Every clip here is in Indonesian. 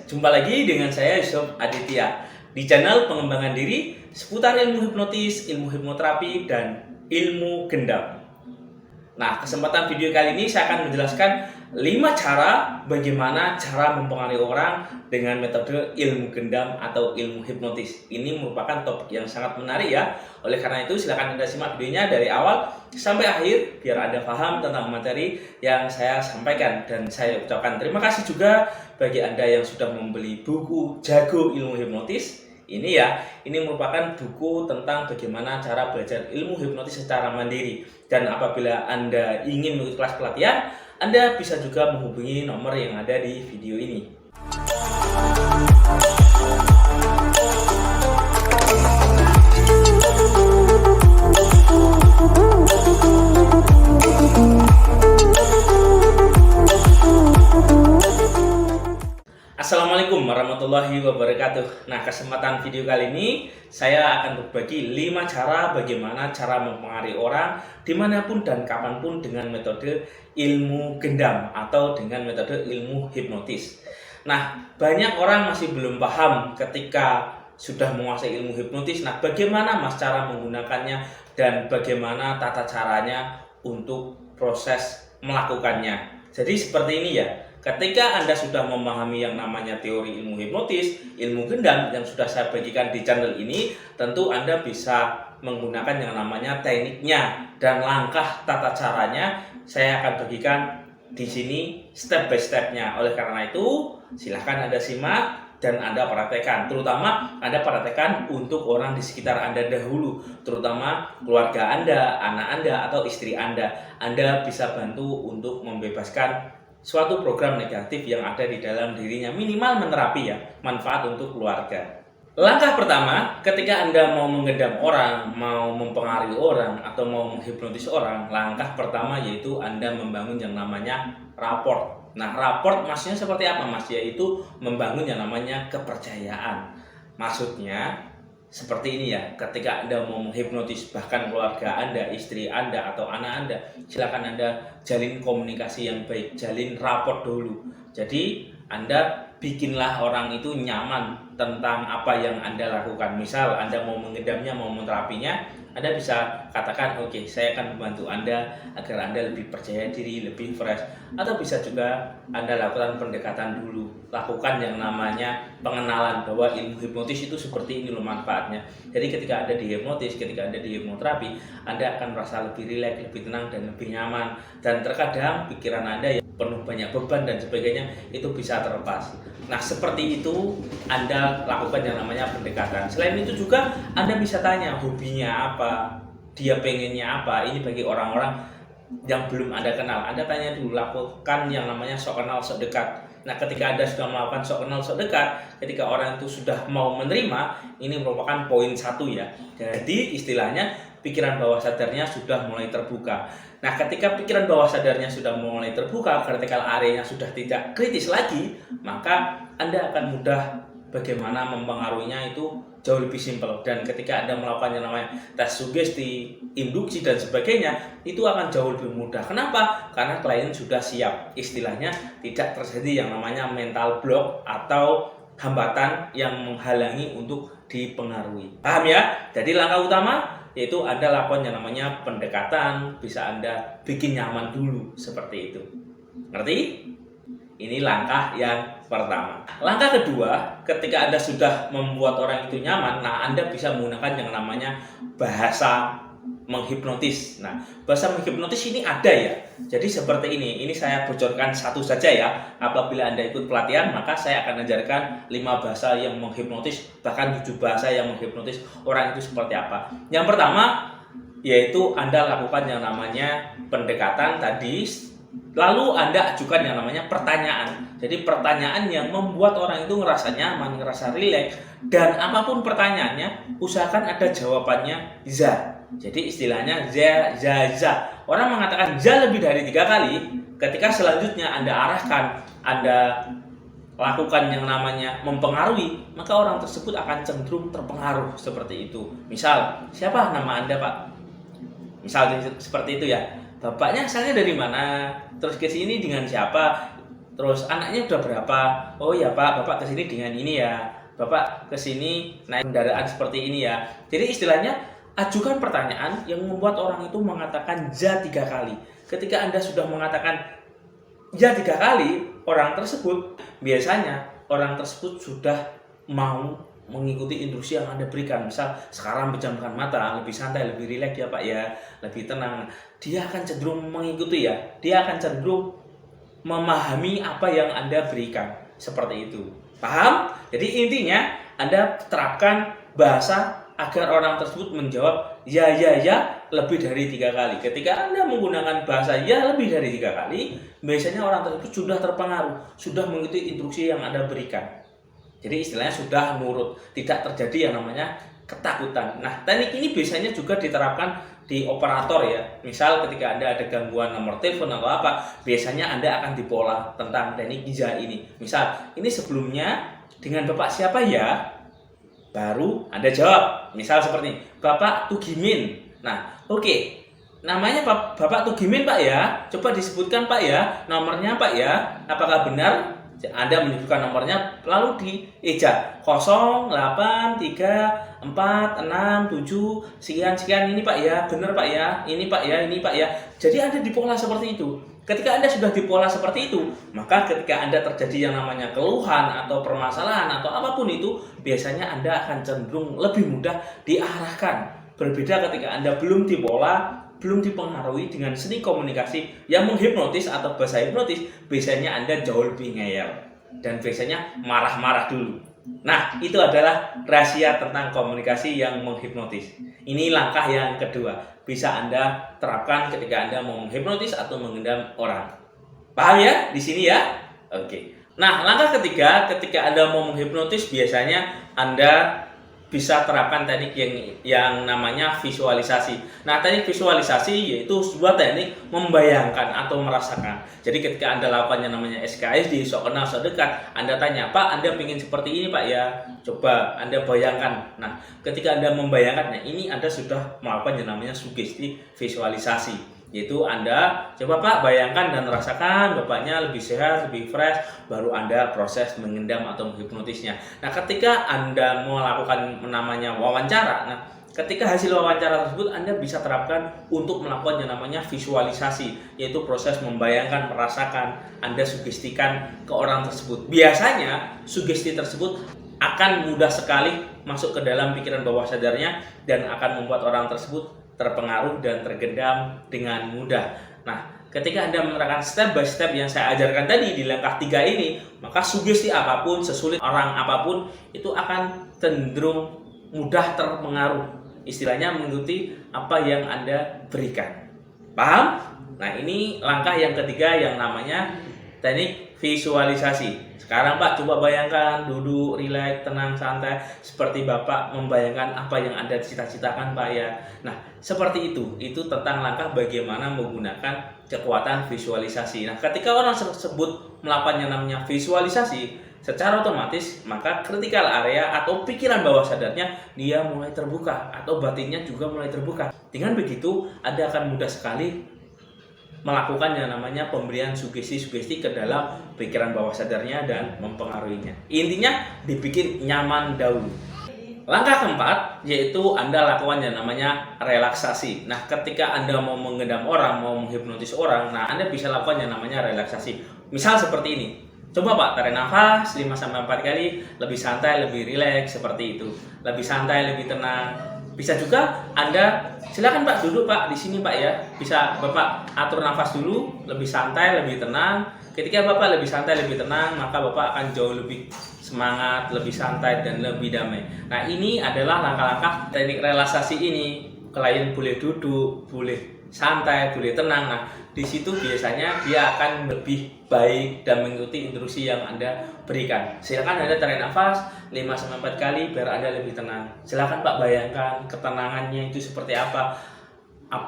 Jumpa lagi dengan saya Yusuf Aditya di channel pengembangan diri seputar ilmu hipnotis, ilmu hipnoterapi, dan ilmu gendam. Nah, kesempatan video kali ini saya akan menjelaskan 5 cara bagaimana cara mempengaruhi orang dengan metode ilmu gendam atau ilmu hipnotis. Ini merupakan topik yang sangat menarik ya. Oleh karena itu silakan Anda simak videonya dari awal sampai akhir biar Anda paham tentang materi yang saya sampaikan. Dan saya ucapkan terima kasih juga bagi Anda yang sudah membeli buku Jago Ilmu Hipnotis. Ini merupakan buku tentang bagaimana cara belajar ilmu hipnotis secara mandiri. Dan apabila Anda ingin mengikuti kelas pelatihan, Anda bisa juga menghubungi nomor yang ada di video ini. Assalamualaikum warahmatullahi wabarakatuh. Nah, kesempatan video kali ini saya akan berbagi 5 cara bagaimana cara mempengaruhi orang dimanapun dan kapanpun dengan metode ilmu gendam atau dengan metode ilmu hipnotis. Nah, banyak orang masih belum paham ketika sudah menguasai ilmu hipnotis. Nah, bagaimana mas cara menggunakannya dan bagaimana tata caranya untuk proses melakukannya. Jadi seperti ini ya. Ketika Anda sudah memahami yang namanya teori ilmu hipnotis, ilmu gendam yang sudah saya bagikan di channel ini, tentu Anda bisa menggunakan yang namanya tekniknya dan langkah tata caranya saya akan bagikan di sini step by stepnya. Oleh karena itu, silahkan Anda simak dan Anda praktekkan, terutama Anda praktekkan untuk orang di sekitar Anda dahulu, terutama keluarga Anda, anak Anda, atau istri Anda. Anda bisa bantu untuk membebaskan suatu program negatif yang ada di dalam dirinya, minimal menerapi ya, manfaat untuk keluarga. Langkah pertama, ketika Anda mau menggendam orang, mau mempengaruhi orang, atau mau menghipnotis orang, langkah pertama yaitu Anda membangun yang namanya rapport. Nah, rapport maksudnya seperti apa mas? Yaitu membangun yang namanya kepercayaan. Maksudnya seperti ini ya, ketika Anda mau menghipnotis bahkan keluarga Anda, istri Anda, atau anak Anda, silakan Anda jalin komunikasi yang baik, jalin rapport dulu. Jadi Anda bikinlah orang itu nyaman tentang apa yang Anda lakukan. Misal Anda mau mengedamnya, mau menterapinya, Anda bisa katakan, oke, saya akan membantu Anda agar Anda lebih percaya diri, lebih fresh. Atau bisa juga Anda lakukan pendekatan dulu, lakukan yang namanya pengenalan bahwa ilmu hipnotis itu seperti ini loh manfaatnya. Jadi ketika Anda dihipnotis, ketika Anda di hipnoterapi, Anda akan merasa lebih rileks, lebih tenang, dan lebih nyaman. Dan terkadang pikiran Anda yang penuh banyak beban dan sebagainya itu bisa terlepas. Nah, seperti itu Anda lakukan yang namanya pendekatan. Selain itu juga Anda bisa tanya hobinya apa, dia pengennya apa. Ini bagi orang-orang yang belum Anda kenal. Anda tanya dulu, lakukan yang namanya sok kenal sok dekat. Nah, ketika Anda sudah melakukan sok kenal sok dekat, ketika orang itu sudah mau menerima, ini merupakan poin 1 ya. Jadi istilahnya pikiran bawah sadarnya sudah mulai terbuka. Nah, ketika pikiran bawah sadarnya sudah mulai terbuka, vertikal areanya sudah tidak kritis lagi, maka Anda akan mudah bagaimana mempengaruhinya itu jauh lebih simpel. Dan ketika Anda melakukan yang namanya tes sugesti, induksi, dan sebagainya, itu akan jauh lebih mudah. Kenapa? Karena klien sudah siap. Istilahnya tidak terjadi yang namanya mental block atau hambatan yang menghalangi untuk dipengaruhi. Paham ya? Jadi langkah utama yaitu Anda lakukan yang namanya pendekatan, bisa Anda bikin nyaman dulu, seperti itu. Ngerti? Ini langkah yang pertama. Langkah kedua, ketika Anda sudah membuat orang itu nyaman, nah Anda bisa menggunakan yang namanya bahasa menghipnotis. Nah, bahasa menghipnotis ini ada ya. Jadi seperti ini saya bocorkan satu saja ya. Apabila Anda ikut pelatihan, maka saya akan ajarkan 5 bahasa yang menghipnotis, bahkan 7 bahasa yang menghipnotis orang itu seperti apa. Yang pertama, yaitu Anda lakukan yang namanya pendekatan tadi, lalu Anda ajukan yang namanya pertanyaan. Jadi pertanyaan yang membuat orang itu ngerasa nyaman, ngerasa rileks, dan apapun pertanyaannya, usahakan ada jawabannya za. Jadi istilahnya za. Orang mengatakan za lebih dari 3 kali, ketika selanjutnya Anda arahkan, Anda lakukan yang namanya mempengaruhi, maka orang tersebut akan cenderung terpengaruh seperti itu. Misal, siapa nama Anda, Pak? Misal seperti itu ya. Bapaknya asalnya dari mana? Terus ke sini dengan siapa? Terus anaknya udah berapa? Oh ya Pak, Bapak kesini dengan ini ya. Bapak kesini naik kendaraan seperti ini ya. Jadi istilahnya ajukan pertanyaan yang membuat orang itu mengatakan ya 3 kali. Ketika Anda sudah mengatakan ya 3 kali, orang tersebut biasanya orang tersebut sudah mau mengikuti instruksi yang Anda berikan. Misal sekarang pejamkan mata, lebih santai, lebih rileks ya Pak ya, lebih tenang. Dia akan cenderung mengikuti ya. Dia akan cenderung memahami apa yang Anda berikan. Seperti itu. Paham? Jadi intinya Anda terapkan bahasa agar orang tersebut menjawab ya lebih dari 3 kali. Ketika Anda menggunakan bahasa ya lebih dari 3 kali, biasanya orang tersebut sudah terpengaruh, sudah mengikuti instruksi yang Anda berikan. Jadi istilahnya sudah nurut, tidak terjadi yang namanya ketakutan. Nah, teknik ini biasanya juga diterapkan di operator ya. Misal ketika Anda ada gangguan nomor telepon atau apa, biasanya Anda akan dipola tentang teknik ya ini. Misal, ini sebelumnya dengan Bapak siapa ya? Baru Anda jawab. Misal seperti ini, Bapak Tugimin. Nah, oke. Namanya Bapak Tugimin Pak ya. Coba disebutkan Pak ya, nomornya Pak ya. Apakah benar? Anda menyebutkan nomornya lalu dieja 083467 sekian ini Pak ya, benar Pak ya, ini Pak ya, ini Pak ya. Jadi Anda dipola seperti itu. Ketika Anda sudah dipola seperti itu, maka ketika Anda terjadi yang namanya keluhan atau permasalahan atau apapun itu, biasanya Anda akan cenderung lebih mudah diarahkan. Berbeda ketika Anda belum dipola, belum dipengaruhi dengan seni komunikasi yang menghipnotis atau bahasa hipnotis, biasanya Anda jauh lebih ngeyel dan biasanya marah-marah dulu. Nah, itu adalah rahasia tentang komunikasi yang menghipnotis. Ini langkah yang kedua, bisa Anda terapkan ketika Anda mau menghipnotis atau mengendam orang. Paham ya di sini ya? Oke. Nah, langkah ketiga, ketika Anda mau menghipnotis, biasanya Anda bisa terapkan teknik yang namanya visualisasi. Nah, teknik visualisasi yaitu sebuah teknik membayangkan atau merasakan. Jadi ketika Anda lakukan yang namanya SKSD, sok kenal sok dekat, Anda tanya, Pak, Anda ingin seperti ini Pak ya? Coba Anda bayangkan. Nah, ketika Anda membayangkannya, ini Anda sudah melakukan yang namanya sugesti visualisasi. Yaitu Anda coba Pak bayangkan dan rasakan Bapaknya lebih sehat, lebih fresh, baru Anda proses mengendam atau menghipnotisnya. Nah, ketika Anda melakukan namanya wawancara, nah ketika hasil wawancara tersebut Anda bisa terapkan untuk melakukan yang namanya visualisasi, yaitu proses membayangkan, merasakan, Anda sugestikan ke orang tersebut. Biasanya sugesti tersebut akan mudah sekali masuk ke dalam pikiran bawah sadarnya dan akan membuat orang tersebut terpengaruh dan tergendam dengan mudah. Nah, ketika Anda menerapkan step by step yang saya ajarkan tadi di langkah 3 ini, maka sugesti apapun, sesulit orang apapun, itu akan cenderung mudah terpengaruh. Istilahnya mengikuti apa yang Anda berikan. Paham? Nah, ini langkah yang ketiga yang namanya teknik visualisasi. Sekarang Pak, coba bayangkan, duduk, rileks, tenang, santai, seperti Bapak membayangkan apa yang Anda cita-citakan Pak ya. Nah, seperti itu tentang langkah bagaimana menggunakan kekuatan visualisasi. Nah, ketika orang tersebut melakukan yang namanya visualisasi, secara otomatis maka critical area atau pikiran bawah sadarnya dia mulai terbuka atau batinnya juga mulai terbuka. Dengan begitu, Anda akan mudah sekali melakukan yang namanya pemberian sugesti-sugesti ke dalam pikiran bawah sadarnya dan mempengaruhinya. Intinya dibikin nyaman dahulu. Langkah keempat yaitu Anda lakukan yang namanya relaksasi. Nah, ketika Anda mau mengendam orang, mau menghipnotis orang, nah Anda bisa lakukan yang namanya relaksasi. Misal seperti ini. Coba Pak, tarik nafas 5-4 kali, lebih santai, lebih rileks seperti itu. Lebih santai, lebih tenang. Bisa juga Anda silakan Pak duduk Pak di sini Pak ya. Bisa Bapak atur nafas dulu, lebih santai, lebih tenang. Ketika Bapak lebih santai, lebih tenang, maka Bapak akan jauh lebih semangat, lebih santai dan lebih damai. Nah, ini adalah langkah-langkah teknik relaksasi ini. Klien boleh duduk, boleh santai, boleh tenang. Nah, di situ biasanya dia akan lebih baik dan mengikuti instruksi yang Anda berikan. Silakan Anda tarik nafas 5-4 kali biar Anda lebih tenang. Silakan Pak bayangkan ketenangannya itu seperti apa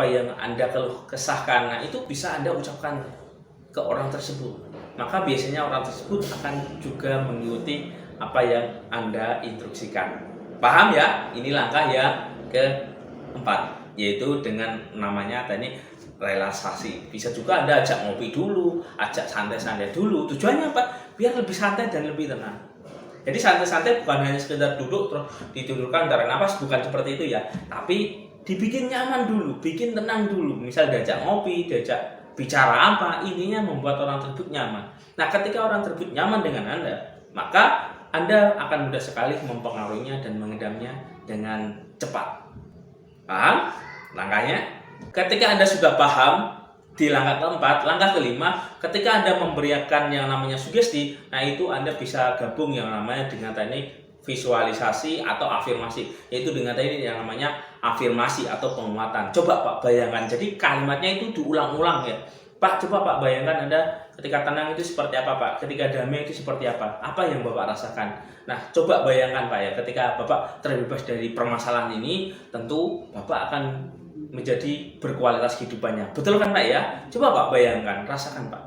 yang Anda kesahkan. Nah, itu bisa Anda ucapkan ke orang tersebut. Maka biasanya orang tersebut akan juga mengikuti apa yang Anda instruksikan. Paham ya? Ini langkah yang keempat, yaitu dengan namanya teknik relaksasi. Bisa juga Anda ajak ngopi dulu, ajak santai-santai dulu. Tujuannya apa? Biar lebih santai dan lebih tenang. Jadi santai-santai bukan hanya sekedar duduk terus ditundukkan tarik nafas, bukan seperti itu ya. Tapi dibikin nyaman dulu, bikin tenang dulu. Misal diajak ngopi, diajak bicara apa, intinya membuat orang tersebut nyaman. Nah, ketika orang tersebut nyaman dengan Anda, maka Anda akan mudah sekali mempengaruhinya dan mengedamnya dengan cepat. Paham langkahnya? Ketika Anda sudah paham di langkah keempat, langkah kelima, ketika Anda memberikan yang namanya sugesti, nah itu Anda bisa gabung yang namanya dengan teknik visualisasi atau afirmasi, yaitu dengan teknik yang namanya afirmasi atau penguatan. Coba Pak bayangkan, jadi kalimatnya itu diulang-ulang ya. Pak, coba Pak bayangkan Anda ketika tenang itu seperti apa Pak, ketika damai itu seperti apa yang Bapak rasakan. Nah, coba bayangkan Pak ya, ketika Bapak terbebas dari permasalahan ini, tentu Bapak akan menjadi berkualitas kehidupannya. Betul kan Pak ya? Coba Pak bayangkan, rasakan Pak.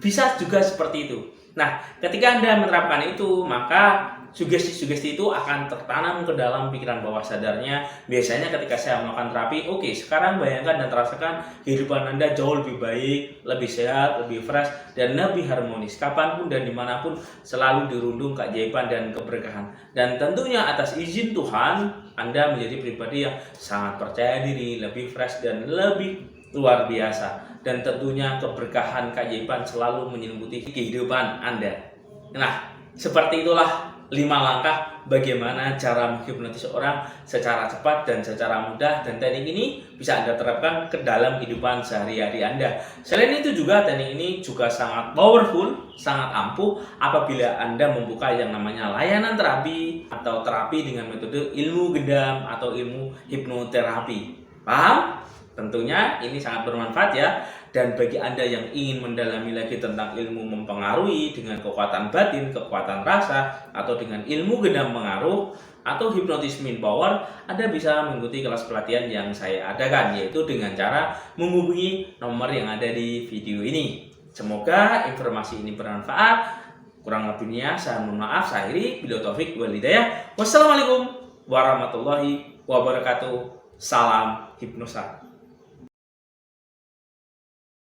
Bisa juga seperti itu. Nah, ketika Anda menerapkan itu, maka sugesti-sugesti itu akan tertanam ke dalam pikiran bawah sadarnya. Biasanya ketika saya melakukan terapi, oke, sekarang bayangkan dan rasakan kehidupan Anda jauh lebih baik, lebih sehat, lebih fresh, dan lebih harmonis. Kapanpun dan dimanapun selalu dirundung keajaiban dan keberkahan. Dan tentunya atas izin Tuhan, Anda menjadi pribadi yang sangat percaya diri, lebih fresh, dan lebih luar biasa. Dan tentunya keberkahan, keajaiban selalu menyelimuti kehidupan Anda. Nah, seperti itulah 5 langkah bagaimana cara menghipnotis orang secara cepat dan secara mudah, dan teknik ini bisa Anda terapkan ke dalam kehidupan sehari-hari Anda. Selain itu juga teknik ini juga sangat powerful, sangat ampuh apabila Anda membuka yang namanya layanan terapi atau terapi dengan metode ilmu gendam atau ilmu hipnoterapi. Paham? Tentunya ini sangat bermanfaat ya. Dan bagi Anda yang ingin mendalami lagi tentang ilmu mempengaruhi dengan kekuatan batin, kekuatan rasa, atau dengan ilmu gendam pengaruh atau hipnotis mind power, Anda bisa mengikuti kelas pelatihan yang saya adakan, yaitu dengan cara menghubungi nomor yang ada di video ini. Semoga informasi ini bermanfaat. Kurang lebihnya saya mohon maaf. Saya akhiri, bila taufik wal hidayah. Wassalamualaikum warahmatullahi wabarakatuh. Salam hipnosa.